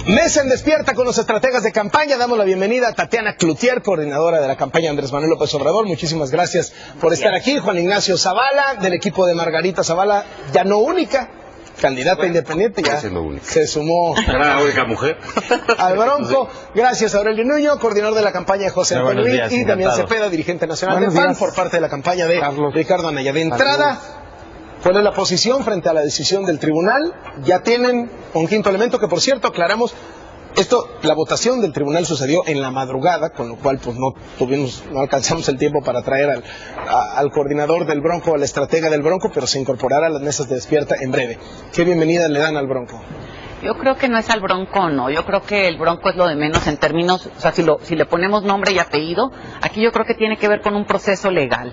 Mesa en Despierta con los estrategas de campaña. Damos la bienvenida a Tatiana Cloutier, coordinadora de la campaña Andrés Manuel López Obrador. Muchísimas gracias por estar aquí. Juan Ignacio Zavala, del equipo de Margarita Zavala, ya no única, candidata independiente, ya se sumó. Era la única mujer. Al Bronco. Gracias a Aurelio Nuño, coordinador de la campaña de José Antonio Meade, y Damián Cepeda, dirigente nacional de PAN, por parte de la campaña de Ricardo Anaya. De entrada, ¿cuál es la posición frente a la decisión del tribunal? Ya tienen un quinto elemento que, por cierto, aclaramos, la votación del tribunal sucedió en la madrugada, con lo cual pues no alcanzamos el tiempo para traer al coordinador del Bronco, al estratega del Bronco, pero se incorporará a las mesas de Despierta en breve. ¿Qué bienvenida le dan al Bronco? Yo creo que no es al Bronco, no. Yo creo que el Bronco es lo de menos en términos, o sea, si le ponemos nombre y apellido, aquí yo creo que tiene que ver con un proceso legal.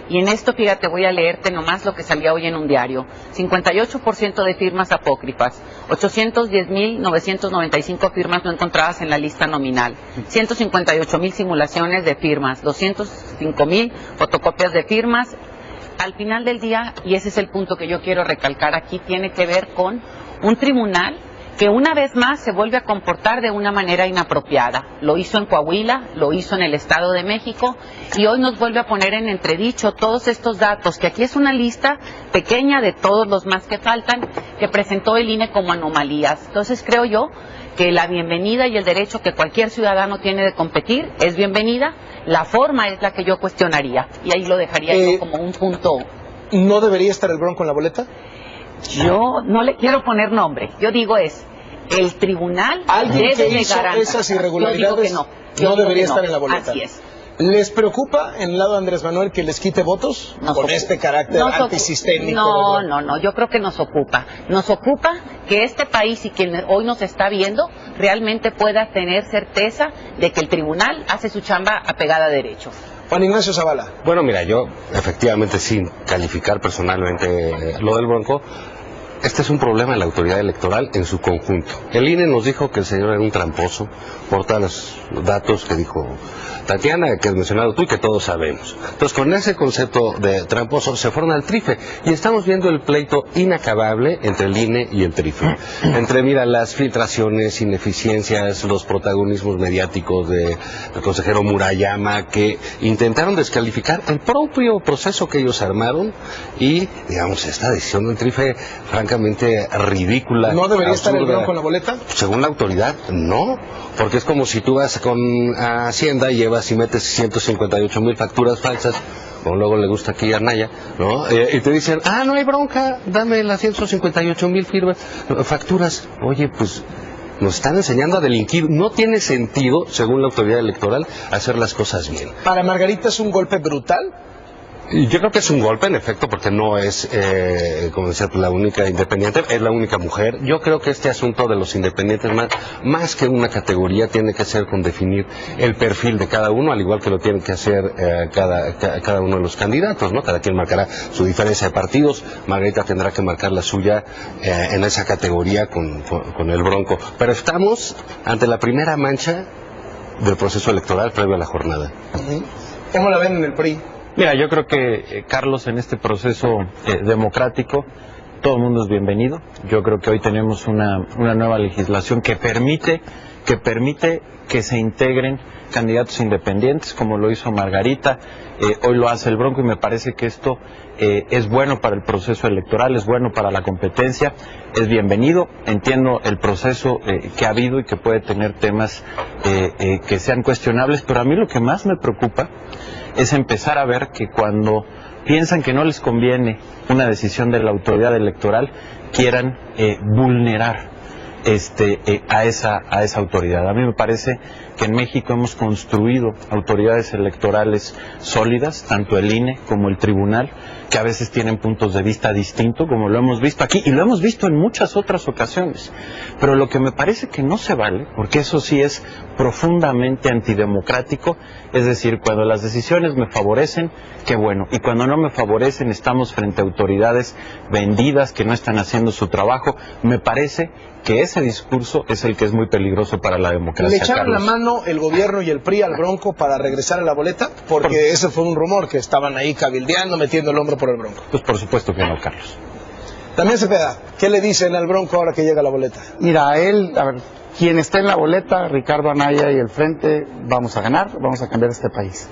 Y en esto, fíjate, voy a leerte nomás lo que salía hoy en un diario. 58% de firmas apócrifas, 810.995 firmas no encontradas en la lista nominal, 158.000 simulaciones de firmas, 205.000 fotocopias de firmas. Al final del día, y ese es el punto que yo quiero recalcar aquí, tiene que ver con un tribunal que una vez más se vuelve a comportar de una manera inapropiada. Lo hizo en Coahuila, lo hizo en el Estado de México, y hoy nos vuelve a poner en entredicho todos estos datos, que aquí es una lista pequeña de todos los más que faltan, que presentó el INE como anomalías. Entonces creo yo que la bienvenida y el derecho que cualquier ciudadano tiene de competir es bienvenida, la forma es la que yo cuestionaría, y ahí lo dejaría yo como un punto. ¿No debería estar el Bronco en la boleta? Yo no le quiero poner nombre, yo digo el tribunal ¿alguien debe que hizo esas irregularidades no debería estar en la boleta? Así es. ¿Les preocupa en el lado de Andrés Manuel que les quite votos con este carácter antisistémico? No, yo creo que nos ocupa que este país y quien hoy nos está viendo realmente pueda tener certeza de que el tribunal hace su chamba apegada a derecho. Juan Ignacio Zavala. Bueno, mira, yo efectivamente, sin calificar personalmente lo del Bronco, este es un problema de la autoridad electoral en su conjunto. El INE nos dijo que el señor era un tramposo por todos los datos que dijo Tatiana, que has mencionado tú y que todos sabemos. Entonces, con ese concepto de tramposo se fueron al trife y estamos viendo el pleito inacabable entre el INE y el trife. Entre, mira, las filtraciones, ineficiencias, los protagonismos mediáticos del consejero Murayama, que intentaron descalificar el propio proceso que ellos armaron, y, digamos, esta decisión del trife, francamente ridícula. ¿No debería estar el Bronco en la boleta? Según la autoridad, no, porque es como si tú vas con Hacienda y llevas y metes 158,000 facturas falsas, como luego le gusta aquí a Anaya, ¿no? Y te dicen, no hay bronca, dame las 158,000 facturas. Oye, pues nos están enseñando a delinquir. No tiene sentido, según la autoridad electoral, hacer las cosas bien. ¿Para Margarita es un golpe brutal? Yo creo que es un golpe, en efecto, porque no es, como decía, la única independiente, es la única mujer. Yo creo que este asunto de los independientes, más que una categoría, tiene que ser con definir el perfil de cada uno, al igual que lo tienen que hacer cada uno de los candidatos, ¿no? Cada quien marcará su diferencia de partidos. Margarita tendrá que marcar la suya en esa categoría con el Bronco. Pero estamos ante la primera mancha del proceso electoral previo a la jornada. ¿Cómo la ven en el PRI? Mira, yo creo que, Carlos, en este proceso democrático, todo el mundo es bienvenido. Yo creo que hoy tenemos una nueva legislación que permite que se integren candidatos independientes, como lo hizo Margarita, hoy lo hace el Bronco, y me parece que esto es bueno para el proceso electoral, es bueno para la competencia, es bienvenido. Entiendo el proceso que ha habido y que puede tener temas que sean cuestionables, pero a mí lo que más me preocupa es empezar a ver que cuando piensan que no les conviene una decisión de la autoridad electoral, quieran vulnerar a esa autoridad. A mí me parece que en México hemos construido autoridades electorales sólidas, tanto el INE como el tribunal, que a veces tienen puntos de vista distintos, como lo hemos visto aquí, y lo hemos visto en muchas otras ocasiones. Pero lo que me parece que no se vale, porque eso sí es profundamente antidemocrático, es decir, cuando las decisiones me favorecen, qué bueno, y cuando no me favorecen, estamos frente a autoridades vendidas que no están haciendo su trabajo. Me parece que ese discurso es el que es muy peligroso para la democracia. ¿Le echaron la mano el gobierno y el PRI al Bronco para regresar a la boleta? Porque ese fue un rumor, que estaban ahí cabildeando, metiendo el hombro por el Bronco. Pues por supuesto que no, Carlos. También Cepeda, ¿qué le dicen al Bronco ahora que llega a la boleta? Mira, él, quien esté en la boleta, Ricardo Anaya y el Frente, vamos a ganar, vamos a cambiar este país.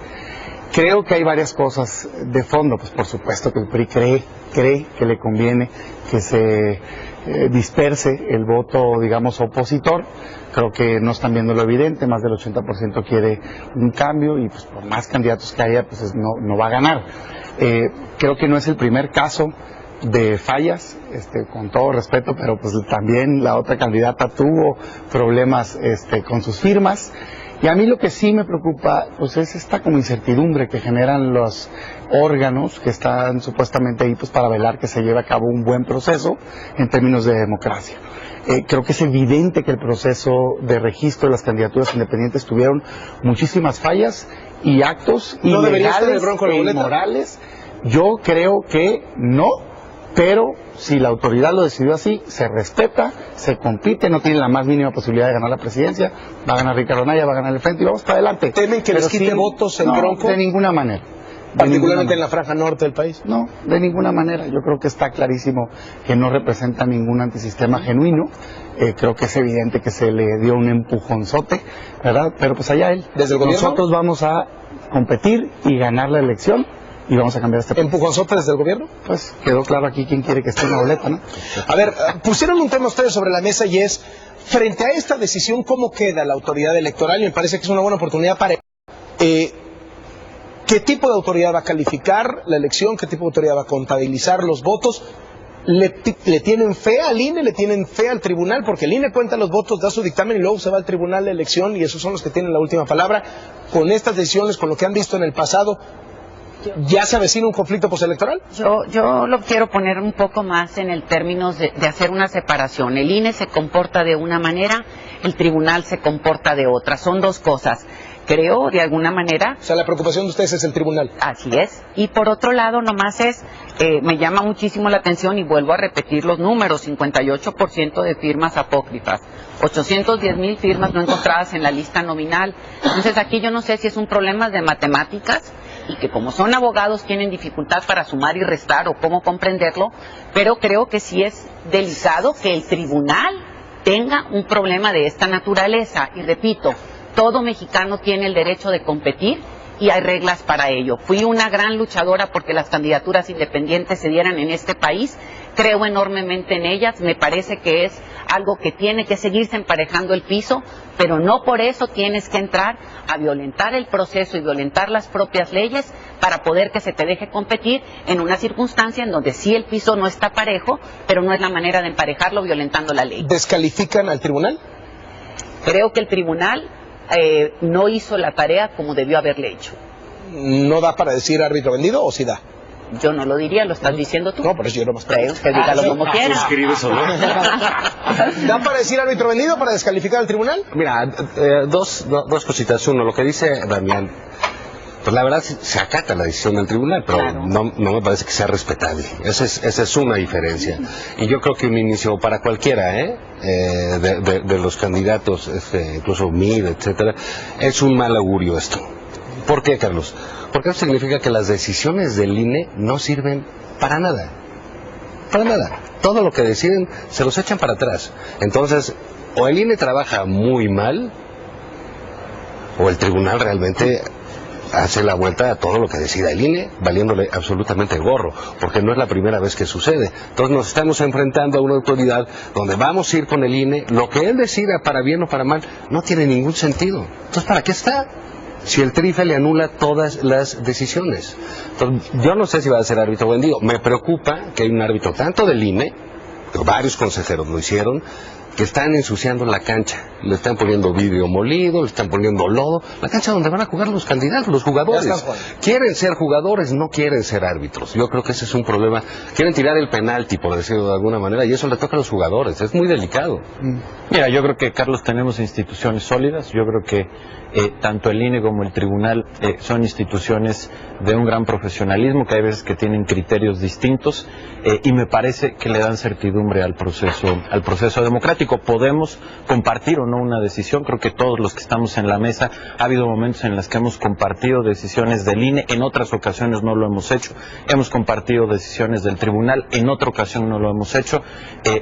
Creo que hay varias cosas de fondo, pues por supuesto que el PRI cree que le conviene que se disperse el voto, digamos, opositor. Creo que no están viendo lo evidente, más del 80% quiere un cambio y pues por más candidatos que haya, pues no va a ganar. Creo que no es el primer caso de fallas, con todo respeto, pero pues también la otra candidata tuvo problemas con sus firmas. Y a mí lo que sí me preocupa pues es esta como incertidumbre que generan los órganos que están supuestamente ahí pues para velar que se lleve a cabo un buen proceso en términos de democracia. Creo que es evidente que el proceso de registro de las candidaturas independientes tuvieron muchísimas fallas y actos ilegales e inmorales. Yo creo que no, pero si la autoridad lo decidió así, se respeta, se compite, no tiene la más mínima posibilidad de ganar la presidencia, va a ganar Ricardo Anaya, va a ganar el Frente y vamos para adelante. ¿Temen que les quite votos el Bronco? De ninguna manera. Particularmente en la franja norte del país. No, de ninguna manera. Yo creo que está clarísimo que no representa ningún antisistema genuino. Creo que es evidente que se le dio un empujonzote, ¿verdad? Pero pues allá él. ¿Desde el gobierno? Nosotros vamos a competir y ganar la elección y vamos a cambiar este país. ¿Empujonzote desde el gobierno? Pues quedó claro aquí quién quiere que esté en la boleta, ¿no? A ver, pusieron un tema ustedes sobre la mesa y es, frente a esta decisión, ¿cómo queda la autoridad electoral? Y me parece que es una buena oportunidad para... ¿Qué tipo de autoridad va a calificar la elección? ¿Qué tipo de autoridad va a contabilizar los votos? ¿Le tienen fe al INE? ¿Le tienen fe al tribunal? Porque el INE cuenta los votos, da su dictamen y luego se va al tribunal de elección y esos son los que tienen la última palabra. Con estas decisiones, con lo que han visto en el pasado, ¿ya se avecina un conflicto postelectoral? Yo lo quiero poner un poco más en el términos de hacer una separación. El INE se comporta de una manera, el tribunal se comporta de otra. Son dos cosas. Creo, de alguna manera... O sea, la preocupación de ustedes es el tribunal. Así es. Y por otro lado, nomás me llama muchísimo la atención y vuelvo a repetir los números, 58% de firmas apócrifas, 810,000 firmas no encontradas en la lista nominal. Entonces aquí yo no sé si es un problema de matemáticas y que como son abogados tienen dificultad para sumar y restar o cómo comprenderlo, pero creo que sí es delicado que el tribunal tenga un problema de esta naturaleza. Y repito, todo mexicano tiene el derecho de competir y hay reglas para ello. Fui una gran luchadora porque las candidaturas independientes se dieran en este país. Creo enormemente en ellas. Me parece que es algo que tiene que seguirse emparejando el piso, pero no por eso tienes que entrar a violentar el proceso y violentar las propias leyes para poder que se te deje competir en una circunstancia en donde sí el piso no está parejo, pero no es la manera de emparejarlo violentando la ley. ¿Descalifican al tribunal? Creo que el tribunal no hizo la tarea como debió haberle hecho. ¿No da para decir árbitro vendido o sí da? Yo no lo diría, lo estás diciendo tú. No, por eso yo no más creo. Que dígalo como quiera. ¿Da para decir árbitro vendido, para descalificar al tribunal? Mira, dos cositas. Uno, lo que dice Damián, pues la verdad se acata la decisión del tribunal, pero claro, no me parece que sea respetable. Esa es una diferencia. Y yo creo que un inicio para cualquiera, de los candidatos, incluso MID, etcétera, es un mal augurio esto. ¿Por qué, Carlos? Porque eso significa que las decisiones del INE no sirven para nada. Para nada. Todo lo que deciden se los echan para atrás. Entonces, o el INE trabaja muy mal, o el tribunal realmente hace la vuelta a todo lo que decida el INE, valiéndole absolutamente gorro, porque no es la primera vez que sucede. Entonces nos estamos enfrentando a una autoridad donde vamos a ir con el INE, lo que él decida para bien o para mal, no tiene ningún sentido. Entonces, ¿para qué está? Si el TRIFE le anula todas las decisiones. Entonces, yo no sé si va a ser árbitro vendido. Me preocupa que hay un árbitro tanto del INE, varios consejeros lo hicieron, que están ensuciando la cancha, le están poniendo vidrio molido, le están poniendo lodo, la cancha donde van a jugar los candidatos, los jugadores. Quieren ser jugadores, no quieren ser árbitros. Yo creo que ese es un problema. Quieren tirar el penalti, por decirlo de alguna manera, y eso le toca a los jugadores, es muy delicado. Mira, yo creo que, Carlos, tenemos instituciones sólidas. Yo creo que tanto el INE como el tribunal son instituciones de un gran profesionalismo, que hay veces que tienen criterios distintos, y me parece que le dan certidumbre al proceso democrático. democrático podemos compartir o no una decisión. Creo que todos los que estamos en la mesa, ha habido momentos en los que hemos compartido decisiones del INE, en otras ocasiones no lo hemos hecho. Hemos compartido decisiones del tribunal, en otra ocasión no lo hemos hecho.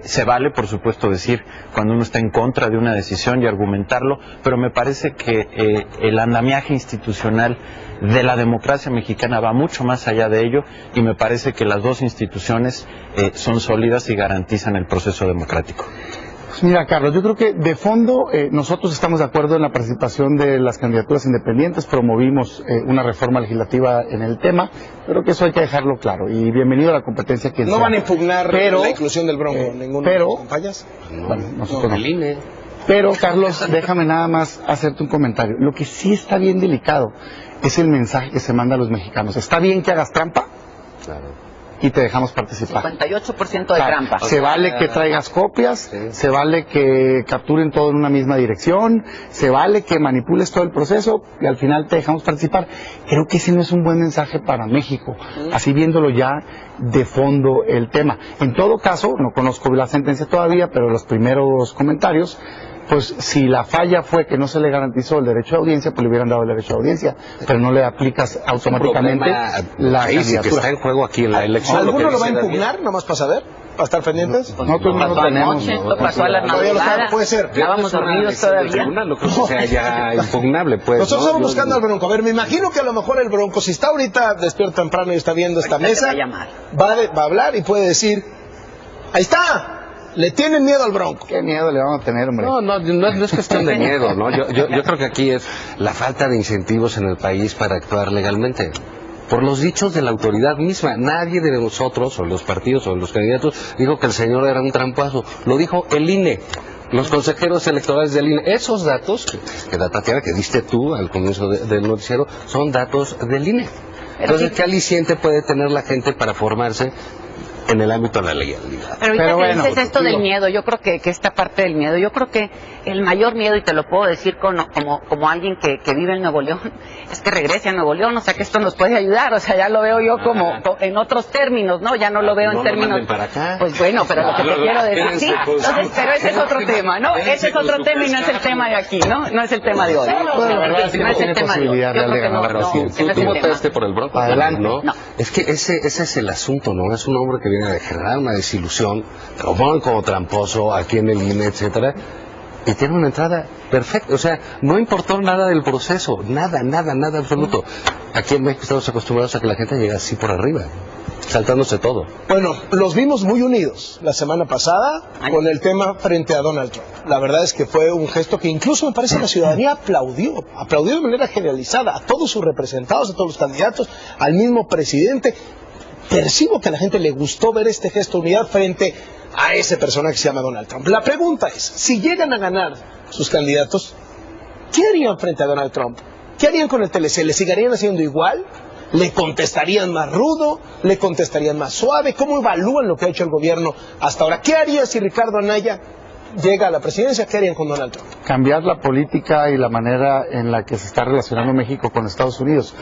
Se vale, por supuesto, decir cuando uno está en contra de una decisión y argumentarlo, pero me parece que el andamiaje institucional de la democracia mexicana va mucho más allá de ello, y me parece que las dos instituciones son sólidas y garantizan el proceso democrático. Pues mira, Carlos, yo creo que de fondo nosotros estamos de acuerdo en la participación de las candidaturas independientes, promovimos una reforma legislativa en el tema, pero que eso hay que dejarlo claro, y bienvenido a la competencia que ¿No van a impugnar la inclusión del Bronco en ninguna de las campañas? Bueno, nosotros no. Pero, Carlos, déjame nada más hacerte un comentario. Lo que sí está bien delicado es el mensaje que se manda a los mexicanos. ¿Está bien que hagas trampa? Claro. Y te dejamos participar. 58% de trampa. Se vale que traigas copias, se vale que capturen todo en una misma dirección, se vale que manipules todo el proceso y al final te dejamos participar. Creo que ese no es un buen mensaje para México, así viéndolo ya de fondo el tema. En todo caso, no conozco la sentencia todavía, pero los primeros comentarios, pues si la falla fue que no se le garantizó el derecho a audiencia, pues le hubieran dado el derecho a audiencia, pero no le aplicas automáticamente la candidatura. Que está en juego aquí en la elección. ¿Alguno lo va a impugnar, nomás para saber? ¿Para estar pendientes? Nosotros no lo tenemos. Lo pasó a la madrugada. Puede ser. Estábamos dormidos todavía. No creo que sea ya impugnable, pues. Nosotros estamos buscando al Bronco. A ver, me imagino que a lo mejor el Bronco, si está ahorita despierto temprano y está viendo esta mesa, va a hablar y puede decir, ahí está. ¿Le tienen miedo al Bronco? ¿Qué miedo le vamos a tener, hombre? No es cuestión de miedo, ¿no? Yo creo que aquí es la falta de incentivos en el país para actuar legalmente. Por los dichos de la autoridad misma, nadie de nosotros, o los partidos, o los candidatos, dijo que el señor era un tramposo. Lo dijo el INE, los consejeros electorales del INE. Esos datos, que Tatiana, que diste tú al comienzo del noticiero, son datos del INE. Entonces, ¿qué aliciente puede tener la gente para formarse en el ámbito de la legalidad? Pero bueno, dices esto del miedo, yo creo que esta parte del miedo, yo creo que el mayor miedo, y te lo puedo decir como alguien que vive en Nuevo León, es que regrese a Nuevo León, o sea que esto nos puede ayudar, o sea ya lo veo yo como en otros términos, ¿no? Ya no lo veo en términos... Para acá. Pues bueno, pero lo que te quiero decir, sí, entonces, pero ese es otro tema, ¿no? Ese es otro tema y no es el tema de aquí, ¿no? No es el tema de hoy. La verdad es que no tiene posibilidad real de ganar. Tú votaste por el Bronco. Adelante. ¿No? Es que ese es el asunto, ¿no? Es un hombre que viene a generar una desilusión, lo ponen como tramposo aquí en el INE, etcétera, y tiene una entrada perfecta. O sea, no importó nada del proceso, nada absoluto. Aquí en México estamos acostumbrados a que la gente llegue así por arriba, saltándose todo. Bueno, los vimos muy unidos la semana pasada con el tema frente a Donald Trump. La verdad es que fue un gesto que incluso me parece la ciudadanía aplaudió de manera generalizada a todos sus representados, a todos los candidatos, al mismo presidente. Percibo que a la gente le gustó ver este gesto de unidad frente a ese personaje que se llama Donald Trump. La pregunta es, si llegan a ganar sus candidatos, ¿qué harían frente a Donald Trump? ¿Qué harían con el TLC? ¿Le seguirían haciendo igual? ¿Le contestarían más rudo? ¿Le contestarían más suave? ¿Cómo evalúan lo que ha hecho el gobierno hasta ahora? ¿Qué haría si Ricardo Anaya llega a la presidencia? ¿Qué harían con Donald Trump? Cambiar la política y la manera en la que se está relacionando México con Estados Unidos.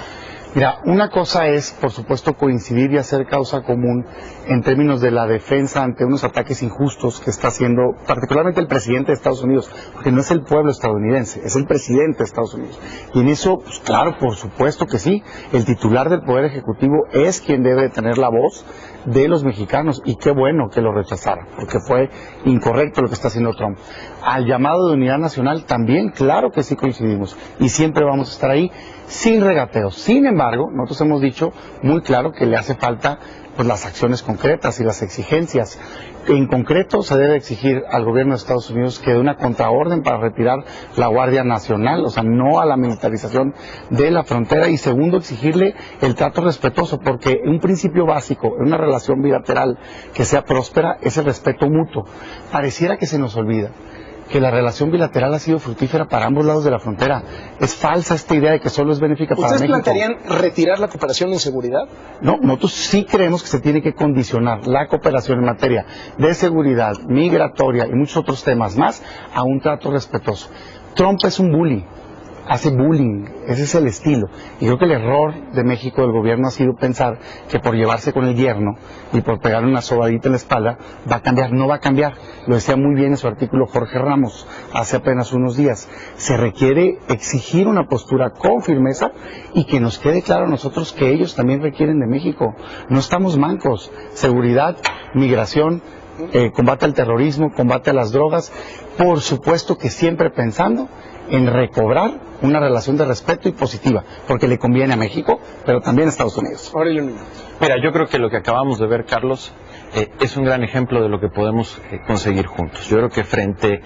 Mira, una cosa es, por supuesto, coincidir y hacer causa común en términos de la defensa ante unos ataques injustos que está haciendo particularmente el presidente de Estados Unidos, porque no es el pueblo estadounidense, es el presidente de Estados Unidos. Y en eso, pues claro, por supuesto que sí, el titular del Poder Ejecutivo es quien debe tener la voz de los mexicanos, y qué bueno que lo rechazara, porque fue incorrecto lo que está haciendo Trump. Al llamado de unidad nacional también, claro que sí coincidimos, y siempre vamos a estar ahí, sin regateos. Sin embargo, nosotros hemos dicho muy claro que le hace falta pues las acciones concretas y las exigencias. En concreto, se debe exigir al gobierno de Estados Unidos que dé una contraorden para retirar la Guardia Nacional, o sea, no a la militarización de la frontera, y segundo, exigirle el trato respetuoso, porque un principio básico en una relación bilateral que sea próspera es el respeto mutuo. Pareciera que se nos olvida que la relación bilateral ha sido fructífera para ambos lados de la frontera. Es falsa esta idea de que solo es benéfica para México. ¿Ustedes plantearían retirar la cooperación en seguridad? No, nosotros sí creemos que se tiene que condicionar la cooperación en materia de seguridad, migratoria y muchos otros temas más a un trato respetuoso. Trump es un bully. hace bullying, ese es el estilo. Y creo que el error de México, del gobierno, ha sido pensar que por llevarse con el yerno y por pegarle una sobadita en la espalda va a cambiar. No va a cambiar. Lo decía muy bien en su artículo Jorge Ramos hace apenas unos días. Se requiere exigir una postura con firmeza y que nos quede claro a nosotros que ellos también requieren de México. No estamos mancos. Seguridad, migración, combate al terrorismo, combate a las drogas, por supuesto que siempre pensando en recobrar una relación de respeto y positiva, porque le conviene a México, pero también a Estados Unidos. Mira, yo creo que lo que acabamos de ver, Carlos, es un gran ejemplo de lo que podemos conseguir juntos. Yo creo que frente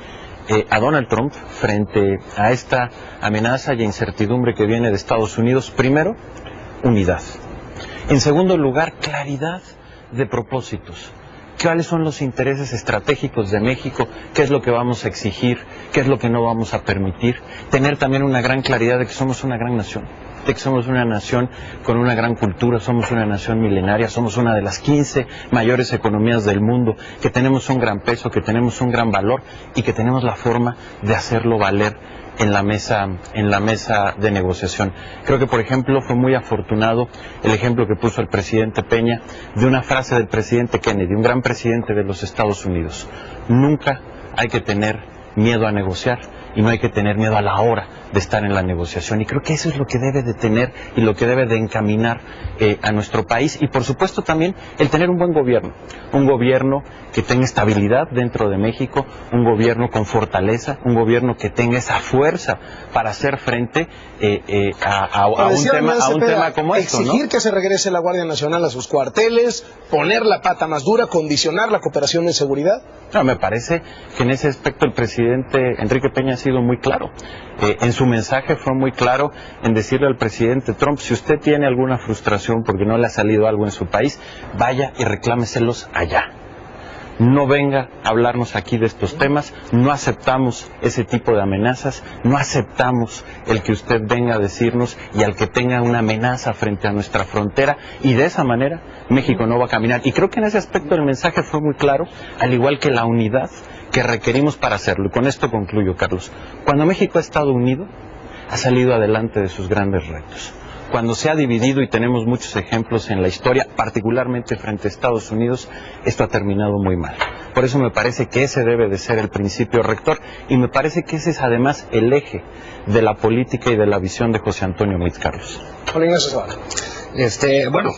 a Donald Trump, frente a esta amenaza y incertidumbre que viene de Estados Unidos, primero, unidad. En segundo lugar, claridad de propósitos. ¿Cuáles son los intereses estratégicos de México? ¿Qué es lo que vamos a exigir? ¿Qué es lo que no vamos a permitir? Tener también una gran claridad de que somos una gran nación, de que somos una nación con una gran cultura, somos una nación milenaria, somos una de las 15 mayores economías del mundo, que tenemos un gran peso, que tenemos un gran valor y que tenemos la forma de hacerlo valer en la mesa de negociación. Creo que, por ejemplo, fue muy afortunado el ejemplo que puso el presidente Peña de una frase del presidente Kennedy, un gran presidente de los Estados Unidos. Nunca hay que tener miedo a negociar y no hay que tener miedo a la hora de estar en la negociación. Y creo que eso es lo que debe de tener y lo que debe de encaminar a nuestro país. Y por supuesto también el tener un buen gobierno. Un gobierno que tenga estabilidad dentro de México, un gobierno con fortaleza, un gobierno que tenga esa fuerza para hacer frente a un tema como esto, ¿no? Exigir que se regrese la Guardia Nacional a sus cuarteles, poner la pata más dura, condicionar la cooperación de seguridad. No, me parece que en ese aspecto el presidente Enrique Peña ha sido muy claro. En su mensaje fue muy claro en decirle al presidente Trump: si usted tiene alguna frustración porque no le ha salido algo en su país, vaya y reclámeselos allá. No venga a hablarnos aquí de estos temas, no aceptamos ese tipo de amenazas, no aceptamos el que usted venga a decirnos y al que tenga una amenaza frente a nuestra frontera, y de esa manera México no va a caminar. Y creo que en ese aspecto el mensaje fue muy claro, al igual que la unidad que requerimos para hacerlo. Y con esto concluyo, Carlos. Cuando México ha estado unido, ha salido adelante de sus grandes retos. Cuando se ha dividido, y tenemos muchos ejemplos en la historia, particularmente frente a Estados Unidos, esto ha terminado muy mal. Por eso me parece que ese debe de ser el principio rector, y me parece que ese es además el eje de la política y de la visión de José Antonio Meade, Carlos. Bueno,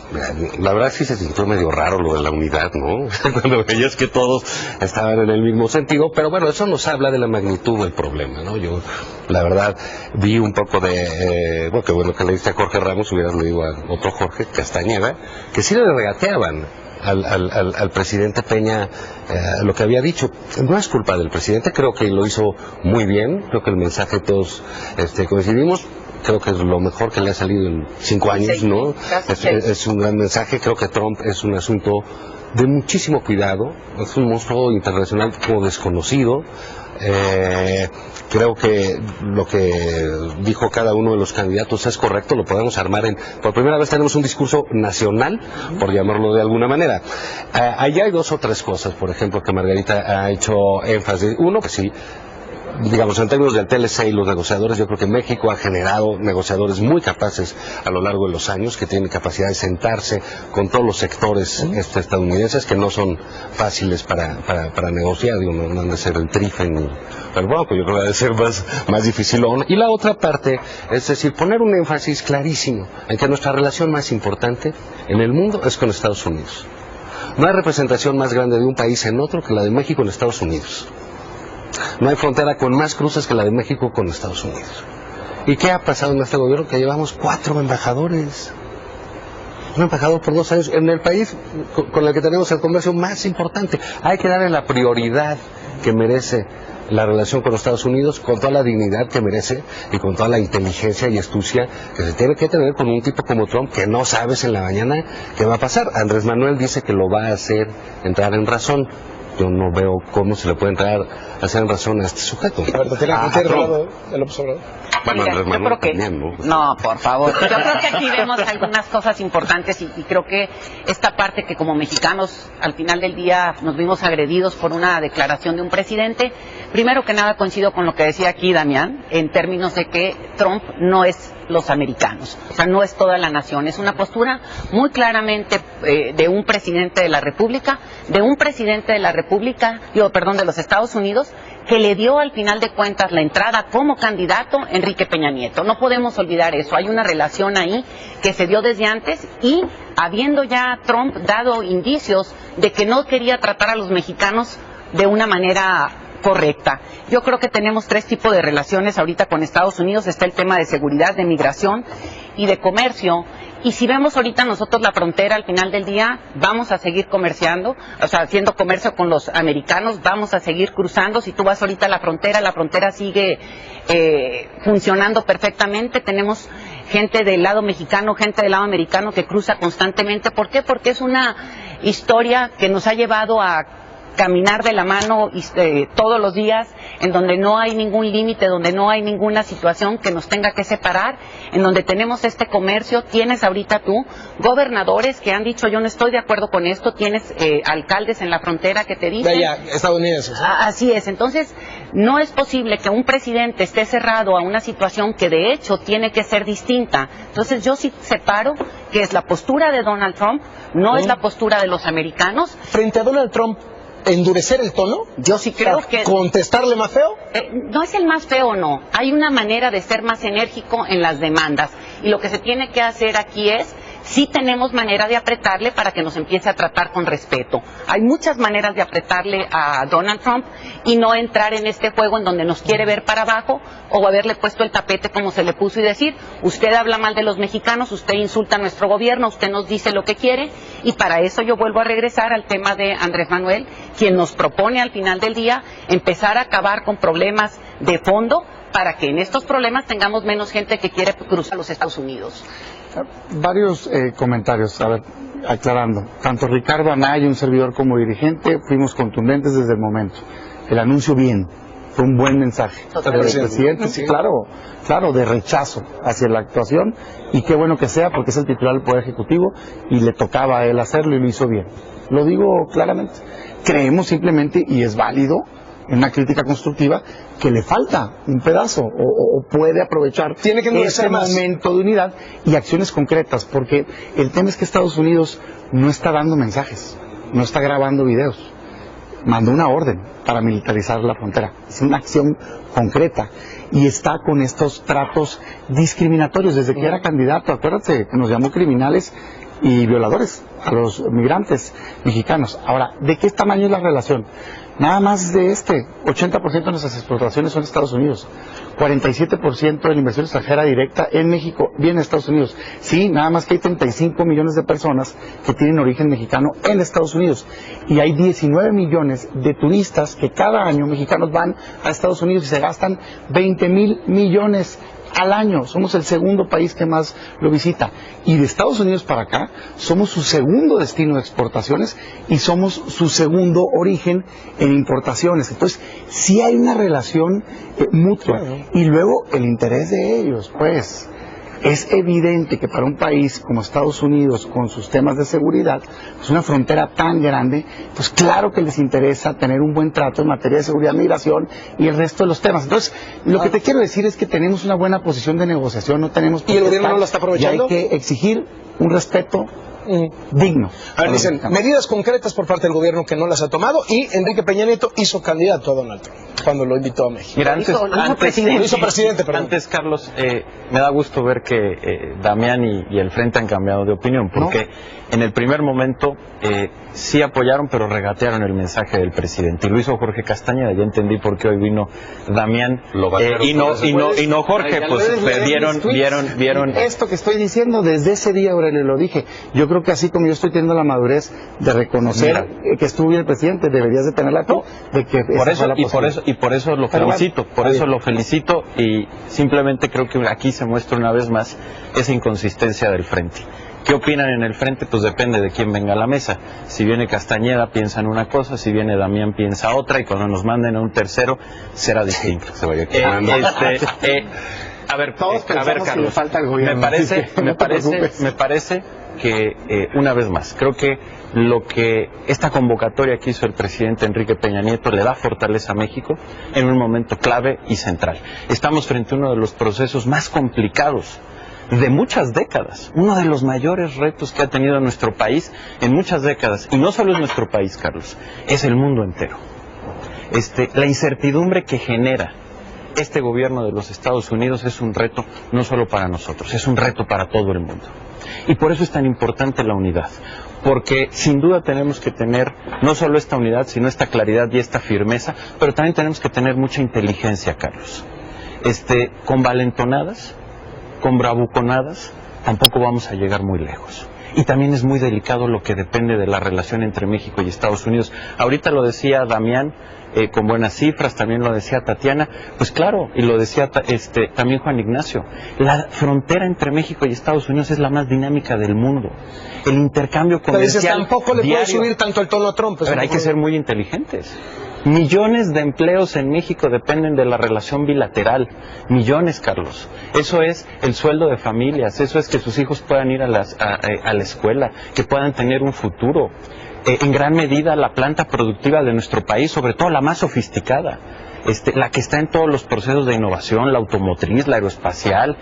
la verdad sí se sintió medio raro lo de la unidad, ¿no? Cuando veías que todos estaban en el mismo sentido, pero bueno, eso nos habla de la magnitud del problema, ¿no? Yo, la verdad, vi un poco de, qué bueno que leíste a Jorge Ramos, hubieras leído a otro Jorge Castañeda, que sí le regateaban al presidente Peña lo que había dicho. No es culpa del presidente, creo que lo hizo muy bien, creo que el mensaje todos coincidimos. Creo que es lo mejor que le ha salido en 5 años, ¿no? Es un gran mensaje. Creo que Trump es un asunto de muchísimo cuidado. Es un monstruo internacional como desconocido. Creo que lo que dijo cada uno de los candidatos es correcto. Lo podemos armar por primera vez tenemos un discurso nacional, por llamarlo de alguna manera. Allá hay 2 o 3 cosas, por ejemplo, que Margarita ha hecho énfasis. Uno, que sí, digamos, en términos del TLC y los negociadores, yo creo que México ha generado negociadores muy capaces a lo largo de los años, que tienen capacidad de sentarse con todos los sectores estadounidenses, que no son fáciles para negociar, digo, no han de ser el trifen, pero bueno, pues yo creo que debe ser más difícil. Y la otra parte, es decir, poner un énfasis clarísimo en que nuestra relación más importante en el mundo es con Estados Unidos. No hay representación más grande de un país en otro que la de México en Estados Unidos. No hay frontera con más cruces que la de México con Estados Unidos. ¿Y qué ha pasado en este gobierno? Que llevamos 4 embajadores. Un embajador por 2 años en el país con el que tenemos el comercio más importante. Hay que darle la prioridad que merece la relación con los Estados Unidos, con toda la dignidad que merece y con toda la inteligencia y astucia que se tiene que tener con un tipo como Trump, que no sabes en la mañana qué va a pasar. Andrés Manuel dice que lo va a hacer entrar en razón. Yo no veo cómo se le puede entrar hacían razón a este sujeto. A ver, ¿te tiene que lado del observador? Bueno, Mira, Andrés Manuel también, ¿no? No, por favor. Yo creo que aquí vemos algunas cosas importantes y creo que esta parte que como mexicanos al final del día nos vimos agredidos por una declaración de un presidente. Primero que nada coincido con lo que decía aquí Damián, en términos de que Trump no es los americanos, o sea, no es toda la nación, es una postura muy claramente de un presidente de la República, de los Estados Unidos, que le dio al final de cuentas la entrada como candidato Enrique Peña Nieto. No podemos olvidar eso, hay una relación ahí que se dio desde antes y habiendo ya Trump dado indicios de que no quería tratar a los mexicanos de una manera correcta. Yo creo que tenemos tres tipos de relaciones ahorita con Estados Unidos. Está el tema de seguridad, de migración y de comercio. Y si vemos ahorita nosotros la frontera, al final del día vamos a seguir comerciando, o sea, haciendo comercio con los americanos, vamos a seguir cruzando. Si tú vas ahorita a la frontera sigue funcionando perfectamente. Tenemos gente del lado mexicano, gente del lado americano que cruza constantemente. ¿Por qué? Porque es una historia que nos ha llevado a caminar de la mano todos los días, en donde no hay ningún límite, donde no hay ninguna situación que nos tenga que separar, en donde tenemos este comercio. Tienes ahorita tú gobernadores que han dicho yo no estoy de acuerdo con esto, tienes alcaldes en la frontera que te dicen... De allá, estadounidenses. Así es, entonces no es posible que un presidente esté cerrado a una situación que de hecho tiene que ser distinta. Entonces yo sí separo que es la postura de Donald Trump, no es la postura de los americanos. Frente a Donald Trump, ¿endurecer el tono? Yo sí creo que... ¿Contestarle más feo? No es el más feo, no. Hay una manera de ser más enérgico en las demandas. Y lo que se tiene que hacer aquí es, sí tenemos manera de apretarle para que nos empiece a tratar con respeto. Hay muchas maneras de apretarle a Donald Trump y no entrar en este juego en donde nos quiere ver para abajo o haberle puesto el tapete como se le puso y decir, usted habla mal de los mexicanos, usted insulta a nuestro gobierno, usted nos dice lo que quiere. Y para eso yo vuelvo a regresar al tema de Andrés Manuel, quien nos propone al final del día empezar a acabar con problemas de fondo para que en estos problemas tengamos menos gente que quiere cruzar los Estados Unidos. Varios comentarios, a ver, aclarando. Tanto Ricardo Anaya, un servidor como dirigente, fuimos contundentes desde el momento. El anuncio bien, fue un buen mensaje del presidente, sí, claro, de rechazo hacia la actuación, y qué bueno que sea porque es el titular del Poder Ejecutivo y le tocaba a él hacerlo y lo hizo bien. Lo digo claramente. Creemos simplemente, y es válido, en una crítica constructiva, que le falta un pedazo o puede aprovechar ese momento de unidad y acciones concretas, porque el tema es que Estados Unidos no está dando mensajes, no está grabando videos, mandó una orden para militarizar la frontera, es una acción concreta y está con estos tratos discriminatorios desde que era candidato. Acuérdate que nos llamó criminales y violadores a los migrantes mexicanos. Ahora, ¿de qué tamaño es la relación? Nada más de 80% de nuestras exportaciones son Estados Unidos, 47% de la inversión extranjera directa en México viene de Estados Unidos. Sí, nada más que hay 35 millones de personas que tienen origen mexicano en Estados Unidos y hay 19 millones de turistas que cada año mexicanos van a Estados Unidos y se gastan 20,000 millones al año. Somos el segundo país que más lo visita. Y de Estados Unidos para acá, somos su segundo destino de exportaciones y somos su segundo origen en importaciones. Entonces, sí hay una relación mutua. Y luego, el interés de ellos, pues... Es evidente que para un país como Estados Unidos, con sus temas de seguridad, pues una frontera tan grande, pues claro que les interesa tener un buen trato en materia de seguridad, migración y el resto de los temas. Entonces, lo que te quiero decir es que tenemos una buena posición de negociación, no tenemos... ¿Y el gobierno no lo está aprovechando? Y hay que exigir un respeto digno. A ver, dicen, medidas concretas por parte del gobierno que no las ha tomado, y Enrique Peña Nieto hizo candidato a Donald Trump cuando lo invitó a México. Mira, antes, Carlos, me da gusto ver que Damián y el Frente han cambiado de opinión, porque en el primer momento sí apoyaron, pero regatearon el mensaje del presidente, y lo hizo Jorge Castañeda. Ya entendí por qué hoy vino Damián y no Jorge, pues vieron esto que estoy diciendo desde ese día. Aurelio, lo dije. Yo creo que así como yo estoy teniendo la madurez de reconocer que estuvo bien el presidente, deberías de tenerla tú, de que por eso lo felicito, y simplemente creo que aquí se muestra una vez más esa inconsistencia del Frente. ¿Qué opinan en el frente? Pues depende de quién venga a la mesa. Si viene Castañeda piensan una cosa, si viene Damián piensa otra, y cuando nos manden a un tercero será distinto. Se vaya quedando. A ver, Carlos, me parece que una vez más, creo que lo que esta convocatoria que hizo el presidente Enrique Peña Nieto le da fortaleza a México en un momento clave y central. Estamos frente a uno de los procesos más complicados de muchas décadas, uno de los mayores retos que ha tenido nuestro país en muchas décadas, y no solo es nuestro país, Carlos, es el mundo entero. La incertidumbre que genera este gobierno de los Estados Unidos es un reto no solo para nosotros, es un reto para todo el mundo. Y por eso es tan importante la unidad, porque sin duda tenemos que tener no solo esta unidad, sino esta claridad y esta firmeza, pero también tenemos que tener mucha inteligencia, Carlos. Con valentonadas, con bravuconadas, tampoco vamos a llegar muy lejos. Y también es muy delicado lo que depende de la relación entre México y Estados Unidos. Ahorita lo decía Damián, con buenas cifras, también lo decía Tatiana, pues claro, y lo decía también Juan Ignacio, la frontera entre México y Estados Unidos es la más dinámica del mundo. El intercambio comercial tampoco le puede subir tanto el tono a Trump. Pero hay que ser muy inteligentes. Millones de empleos en México dependen de la relación bilateral. Millones, Carlos. Eso es el sueldo de familias, eso es que sus hijos puedan ir a la escuela, que puedan tener un futuro. En gran medida la planta productiva de nuestro país, sobre todo la más sofisticada, la que está en todos los procesos de innovación, la automotriz, la aeroespacial,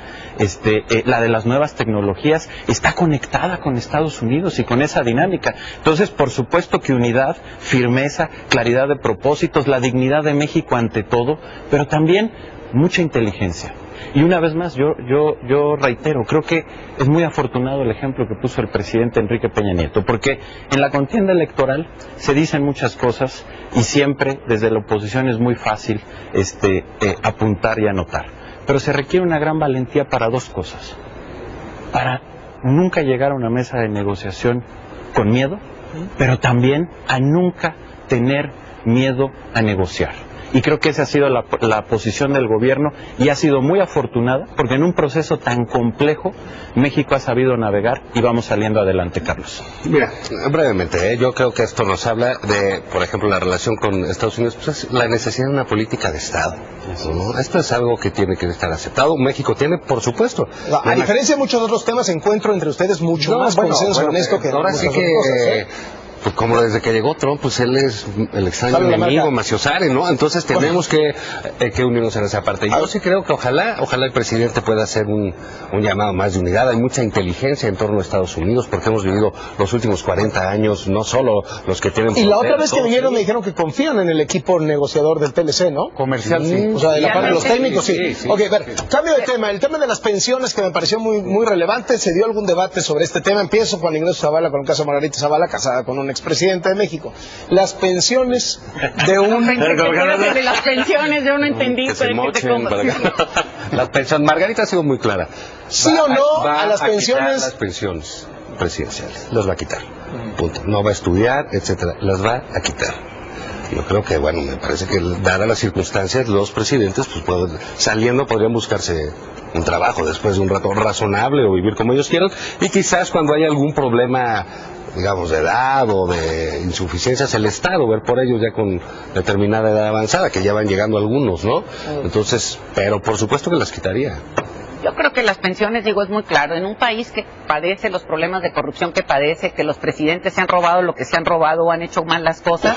la de las nuevas tecnologías, está conectada con Estados Unidos y con esa dinámica. Entonces, por supuesto que unidad, firmeza, claridad de propósitos, la dignidad de México ante todo, pero también mucha inteligencia. Y una vez más, yo reitero, creo que es muy afortunado el ejemplo que puso el presidente Enrique Peña Nieto, porque en la contienda electoral se dicen muchas cosas y siempre desde la oposición es muy fácil apuntar y anotar. Pero se requiere una gran valentía para dos cosas. Para nunca llegar a una mesa de negociación con miedo, pero también a nunca tener miedo a negociar. Y creo que esa ha sido la posición del gobierno y ha sido muy afortunada porque en un proceso tan complejo México ha sabido navegar y vamos saliendo adelante, Carlos. Mira, brevemente, yo creo que esto nos habla de, por ejemplo, la relación con Estados Unidos, pues es la necesidad de una política de Estado, ¿no? Esto es algo que tiene que estar aceptado. México tiene, por supuesto. A diferencia de muchos otros temas, encuentro entre ustedes mucho más consenso en esto que ahora sí que cosas, pues como desde que llegó Trump, pues él es el extraño enemigo, Maciosare, ¿no? Entonces tenemos que unirnos en esa parte. Yo sí creo que ojalá el presidente pueda hacer un llamado más de unidad. Hay mucha inteligencia en torno a Estados Unidos, porque hemos vivido los últimos 40 años, no solo los que tienen... Y la otra vez que vinieron me dijeron que confían en el equipo negociador del TLC, ¿no? Comercial, sí. O sea, de la parte de los técnicos, sí. Ok, a ver, cambio de tema. El tema de las pensiones, que me pareció muy relevante. ¿Se dio algún debate sobre este tema? Empiezo Juan Ignacio Zavala con el caso de Margarita Zavala, casada con un expresidente de México. Las pensiones de un... de las pensiones, yo no entendí. Que se mochen, las pensiones, Margarita ha sido muy clara. ¿Sí o no a las pensiones? Las pensiones presidenciales, las va a quitar. Punto. No va a estudiar, etcétera, las va a quitar. Yo creo que, bueno, me parece que dadas las circunstancias, los presidentes, pues saliendo podrían buscarse un trabajo después de un rato razonable o vivir como ellos quieran, y quizás cuando haya algún problema, digamos, de edad o de insuficiencias, el Estado ver por ellos ya con determinada edad avanzada, que ya van llegando algunos, ¿no? Entonces, pero por supuesto que las quitaría. Yo creo que las pensiones, digo, es muy claro, en un país que padece los problemas de corrupción que padece, que los presidentes se han robado lo que se han robado o han hecho mal las cosas,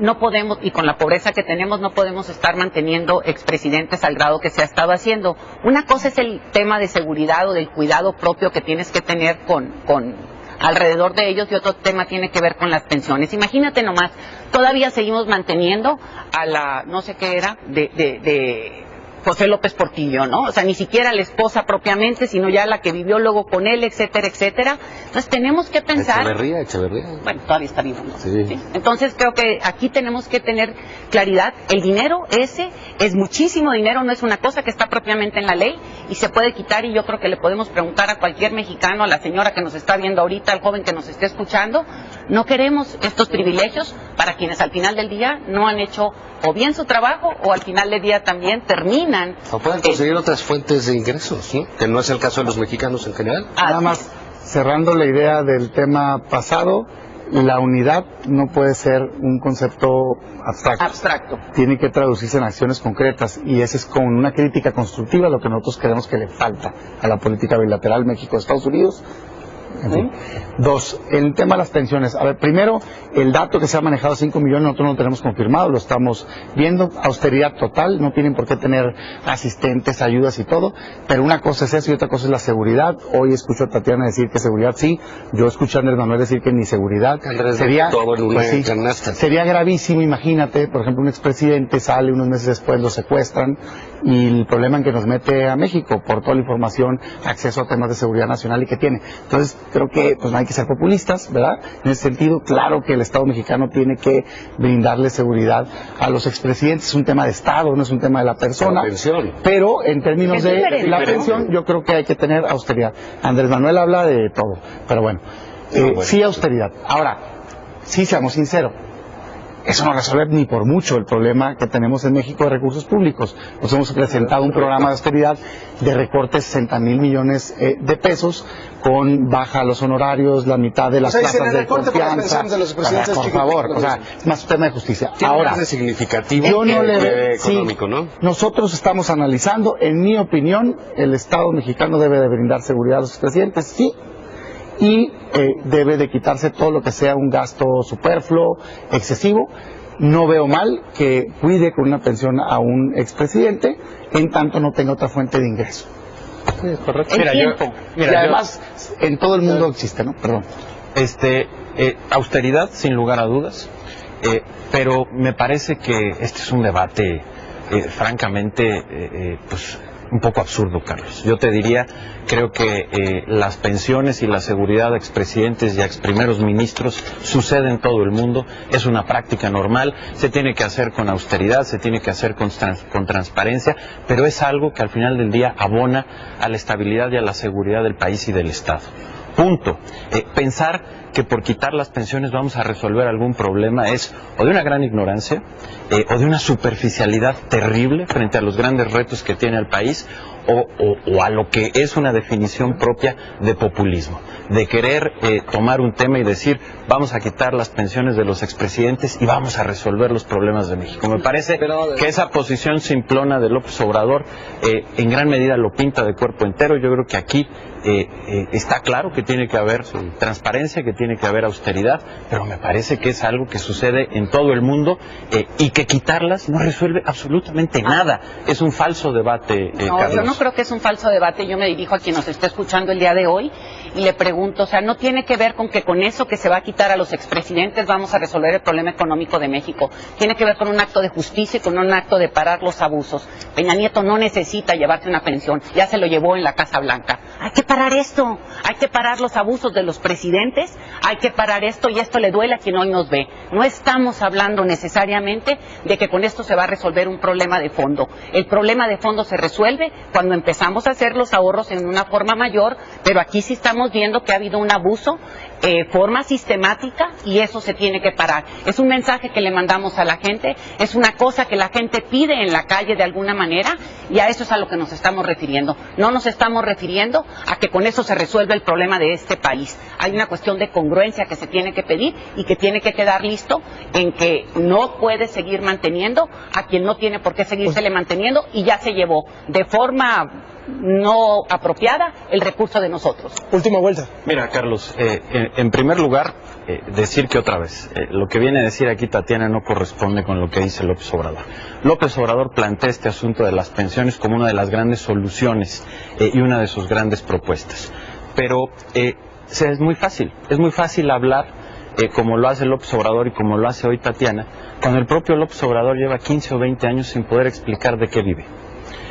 no podemos, y con la pobreza que tenemos, no podemos estar manteniendo expresidentes al grado que se ha estado haciendo. Una cosa es el tema de seguridad o del cuidado propio que tienes que tener con alrededor de ellos, y otro tema tiene que ver con las pensiones. Imagínate nomás, todavía seguimos manteniendo a la, no sé qué era, de José López Portillo, ¿no? O sea, ni siquiera la esposa propiamente, sino ya la que vivió luego con él, etcétera, etcétera. Entonces tenemos que pensar... Echeverría. Bueno, todavía está vivo, ¿no? Sí. ¿Sí? Entonces creo que aquí tenemos que tener claridad. El dinero ese es muchísimo dinero, no es una cosa que está propiamente en la ley y se puede quitar, y yo creo que le podemos preguntar a cualquier mexicano, a la señora que nos está viendo ahorita, al joven que nos esté escuchando, no queremos estos privilegios para quienes al final del día no han hecho o bien su trabajo o al final del día también terminan. O pueden conseguir otras fuentes de ingresos, ¿no? Que no es el caso de los mexicanos en general. Nada más, cerrando la idea del tema pasado, la unidad no puede ser un concepto abstracto. Tiene que traducirse en acciones concretas, y esa es con una crítica constructiva lo que nosotros creemos que le falta a la política bilateral México-Estados Unidos. En fin. Dos, el tema de las pensiones. A ver, primero, el dato que se ha manejado, 5 millones, nosotros no lo tenemos confirmado, lo estamos viendo. Austeridad total, no tienen por qué tener asistentes, ayudas y todo, pero una cosa es eso y otra cosa es la seguridad. Hoy escucho a Tatiana decir que seguridad sí, yo escucho a Andrés Manuel decir que ni seguridad. Sería, pues sí, sería gravísimo, imagínate, por ejemplo, un expresidente sale unos meses después, lo secuestran, y el problema en que nos mete a México por toda la información, acceso a temas de seguridad nacional y que tiene. Entonces, creo que pues no hay que ser populistas, ¿verdad? En ese sentido, claro que el Estado mexicano tiene que brindarle seguridad a los expresidentes. Es un tema de Estado, no es un tema de la persona. Pero en términos de la pensión, yo creo que hay que tener austeridad. Andrés Manuel habla de todo, pero bueno, sí austeridad. Ahora, sí, seamos sinceros, eso no resuelve ni por mucho el problema que tenemos en México de recursos públicos. Nos hemos presentado un programa de austeridad de recorte de 60,000 millones de pesos, con baja a los honorarios, la mitad de las plazas de confianza. Por favor, o sea, es más un tema de justicia. Ahora, es significativo yo no le económico, ¿no? Nosotros estamos analizando, en mi opinión, el Estado mexicano debe de brindar seguridad a los expresidentes, sí, y debe de quitarse todo lo que sea un gasto superfluo, excesivo. No veo mal que cuide con una pensión a un expresidente, en tanto no tenga otra fuente de ingreso. Sí, correcto. Y además, en todo el mundo existe, ¿no? Perdón. Austeridad, sin lugar a dudas, pero me parece que este es un debate, francamente, pues un poco absurdo, Carlos. Yo te diría, creo que las pensiones y la seguridad de expresidentes y exprimeros ministros sucede en todo el mundo, es una práctica normal, se tiene que hacer con austeridad, se tiene que hacer con transparencia, pero es algo que al final del día abona a la estabilidad y a la seguridad del país y del Estado. Punto. Pensar que por quitar las pensiones vamos a resolver algún problema es o de una gran ignorancia o de una superficialidad terrible frente a los grandes retos que tiene el país, o a lo que es una definición propia de populismo, de querer tomar un tema y decir vamos a quitar las pensiones de los expresidentes y vamos a resolver los problemas de México. Me parece que esa posición simplona de López Obrador en gran medida lo pinta de cuerpo entero. Yo creo que aquí está claro que tiene que haber transparencia, que tiene que haber austeridad, pero me parece que es algo que sucede en todo el mundo y que quitarlas no resuelve absolutamente nada. Es un falso debate, Carlos. Yo no creo que es un falso debate. Yo me dirijo a quien nos está escuchando el día de hoy y le pregunto, o sea, no tiene que ver con que con eso que se va a quitar a los expresidentes vamos a resolver el problema económico de México. Tiene que ver con un acto de justicia y con un acto de parar los abusos. Peña Nieto no necesita llevarte una pensión, ya se lo llevó en la Casa Blanca. Hay que parar esto, hay que parar los abusos de los presidentes, hay que parar esto, y esto le duele a quien hoy nos ve. No estamos hablando necesariamente de que con esto se va a resolver un problema de fondo. El problema de fondo se resuelve cuando empezamos a hacer los ahorros en una forma mayor, pero aquí sí estamos viendo que ha habido un abuso forma sistemática, y eso se tiene que parar. Es un mensaje que le mandamos a la gente, es una cosa que la gente pide en la calle de alguna manera, y a eso es a lo que nos estamos refiriendo. No nos estamos refiriendo a que con eso se resuelve el problema de este país. Hay una cuestión de congruencia que se tiene que pedir y que tiene que quedar listo en que no puede seguir manteniendo a quien no tiene por qué seguírsele manteniendo, y ya se llevó de forma no apropiada el recurso de nosotros. Última vuelta. Mira, Carlos, en primer lugar, decir que otra vez, lo que viene a decir aquí Tatiana no corresponde con lo que dice López Obrador. López Obrador plantea este asunto de las pensiones como una de las grandes soluciones y una de sus grandes propuestas. Pero es muy fácil hablar como lo hace López Obrador y como lo hace hoy Tatiana, cuando el propio López Obrador lleva 15 o 20 años sin poder explicar de qué vive.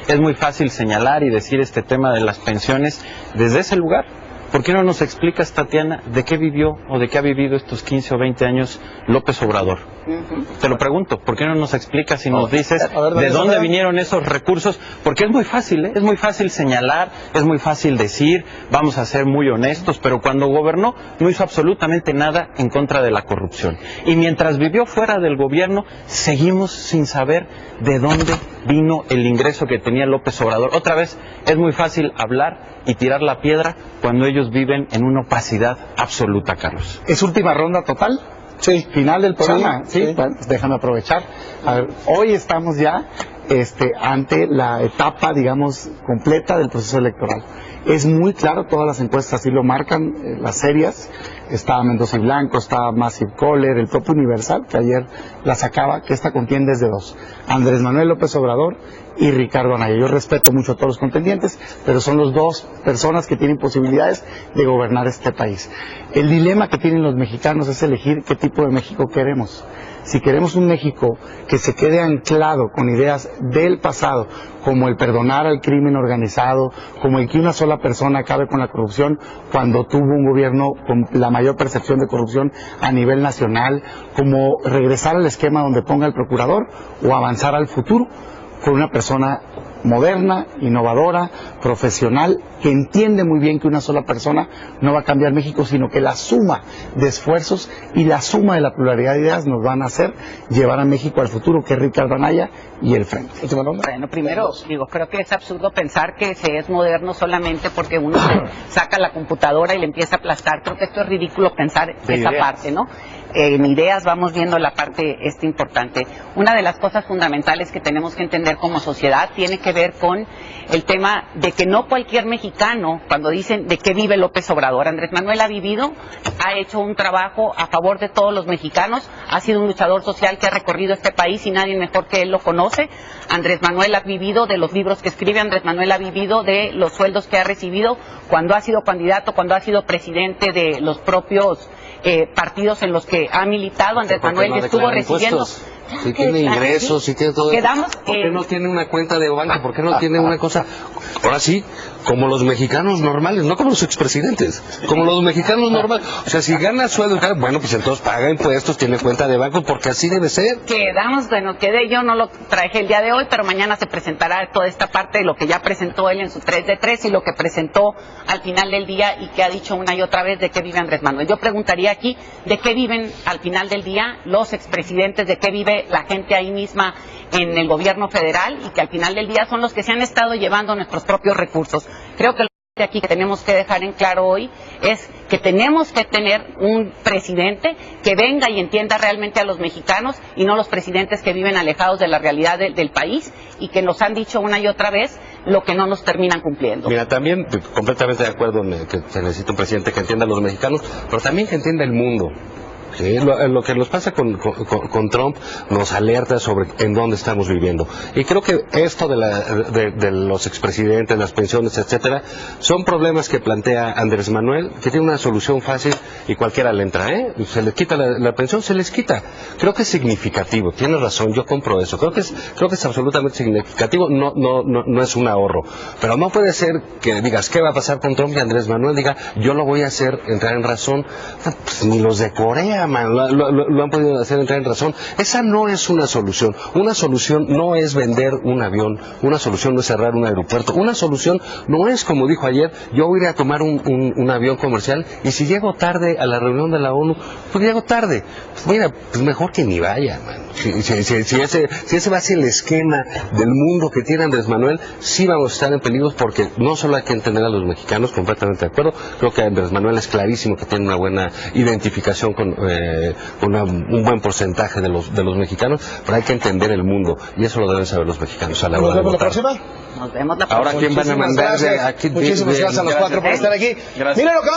Es muy fácil señalar y decir este tema de las pensiones desde ese lugar. ¿Por qué no nos explicas, Tatiana, de qué vivió o de qué ha vivido estos 15 o 20 años López Obrador? Te lo pregunto, ¿por qué no nos explicas y nos dices de dónde vinieron esos recursos? Porque es muy fácil, es muy fácil señalar, es muy fácil decir, vamos a ser muy honestos, pero cuando gobernó no hizo absolutamente nada en contra de la corrupción. Y mientras vivió fuera del gobierno, seguimos sin saber de dónde vino el ingreso que tenía López Obrador. Otra vez, es muy fácil hablar y tirar la piedra cuando ellos viven en una opacidad absoluta, Carlos. ¿Es última ronda total? Sí. Final del programa. Sí. Bueno, pues déjame aprovechar. A ver, hoy estamos ya ante la etapa, digamos, completa del proceso electoral. Es muy claro, todas las encuestas así lo marcan, las serias. Está Mendoza y Blanco, está Massive Caller, el propio Universal, que ayer la sacaba, que esta contienda es de dos: Andrés Manuel López Obrador y Ricardo Anaya. Yo respeto mucho a todos los contendientes, pero son los dos personas que tienen posibilidades de gobernar este país. El dilema que tienen los mexicanos es elegir qué tipo de México queremos. Si queremos un México que se quede anclado con ideas del pasado, como el perdonar al crimen organizado, como el que una sola persona acabe con la corrupción cuando tuvo un gobierno con la mayor percepción de corrupción a nivel nacional, como regresar al esquema donde ponga el procurador, o avanzar al futuro con una persona moderna, innovadora, profesional, que entiende muy bien que una sola persona no va a cambiar México, sino que la suma de esfuerzos y la suma de la pluralidad de ideas nos van a hacer llevar a México al futuro, que es Ricardo Anaya y el Frente. Bueno, primero, creo que es absurdo pensar que se es moderno solamente porque uno saca la computadora y le empieza a aplastar. Creo que esto es ridículo pensar esa parte, ¿no? En ideas vamos viendo la parte importante. Una de las cosas fundamentales que tenemos que entender como sociedad tiene que ver con el tema de que no cualquier mexicano, cuando dicen de qué vive López Obrador, Andrés Manuel ha vivido, ha hecho un trabajo a favor de todos los mexicanos, ha sido un luchador social que ha recorrido este país y nadie mejor que él lo conoce. Andrés Manuel ha vivido de los libros que escribe, Andrés Manuel ha vivido de los sueldos que ha recibido cuando ha sido candidato, cuando ha sido presidente de los propios partidos en los que ha militado. Andrés Manuel estuvo recibiendo... Si tiene ingresos, si tiene todo eso. ¿Por qué no tiene una cuenta de banco? ¿Por qué no tiene una cosa? Ahora sí, como los mexicanos normales, no como los expresidentes, como los mexicanos normales. O sea, si gana sueldo, bueno, pues entonces paga impuestos, tiene cuenta de banco, porque así debe ser. Yo no lo traje el día de hoy, pero mañana se presentará toda esta parte de lo que ya presentó él en su 3 de 3 y lo que presentó al final del día y que ha dicho una y otra vez de qué vive Andrés Manuel. Yo preguntaría aquí de qué viven al final del día los expresidentes, de qué vive la gente ahí misma en el gobierno federal y que al final del día son los que se han estado llevando nuestros propios recursos. Creo que lo que aquí que tenemos que dejar en claro hoy es que tenemos que tener un presidente que venga y entienda realmente a los mexicanos y no los presidentes que viven alejados de la realidad del país y que nos han dicho una y otra vez lo que no nos terminan cumpliendo. Mira, también completamente de acuerdo en que se necesita un presidente que entienda a los mexicanos, pero también que entienda el mundo. Sí, lo que nos pasa con Trump nos alerta sobre en dónde estamos viviendo. Y creo que esto de los expresidentes, las pensiones, etcétera, son problemas que plantea Andrés Manuel, que tiene una solución fácil y cualquiera le entra, Se les quita la pensión, se les quita. Creo que es significativo, tienes razón, yo compro eso. Creo que es absolutamente significativo, no es un ahorro. Pero no puede ser que digas, ¿qué va a pasar con Trump? Y Andrés Manuel diga, yo lo voy a hacer entrar en razón. Pues, ni los de Corea lo han podido hacer entrar en razón. Esa no es una solución. Una solución no es vender un avión, una solución no es cerrar un aeropuerto, una solución no es, como dijo ayer, yo voy a ir a tomar un avión comercial y si llego tarde a la reunión de la ONU, pues llego tarde. Pues mira, pues mejor que ni vaya, man. Si ese va a ser el esquema del mundo que tiene Andrés Manuel, sí vamos a estar en peligro, porque no solo hay que entender a los mexicanos, completamente de acuerdo. Creo que Andrés Manuel es clarísimo que tiene una buena identificación con un buen porcentaje de los mexicanos, pero hay que entender el mundo y eso lo deben saber los mexicanos a la hora de votar. Nos vemos la próxima. Ahora, ¿quién van a mandar? Muchísimas gracias a los cuatro por estar aquí. Mira lo que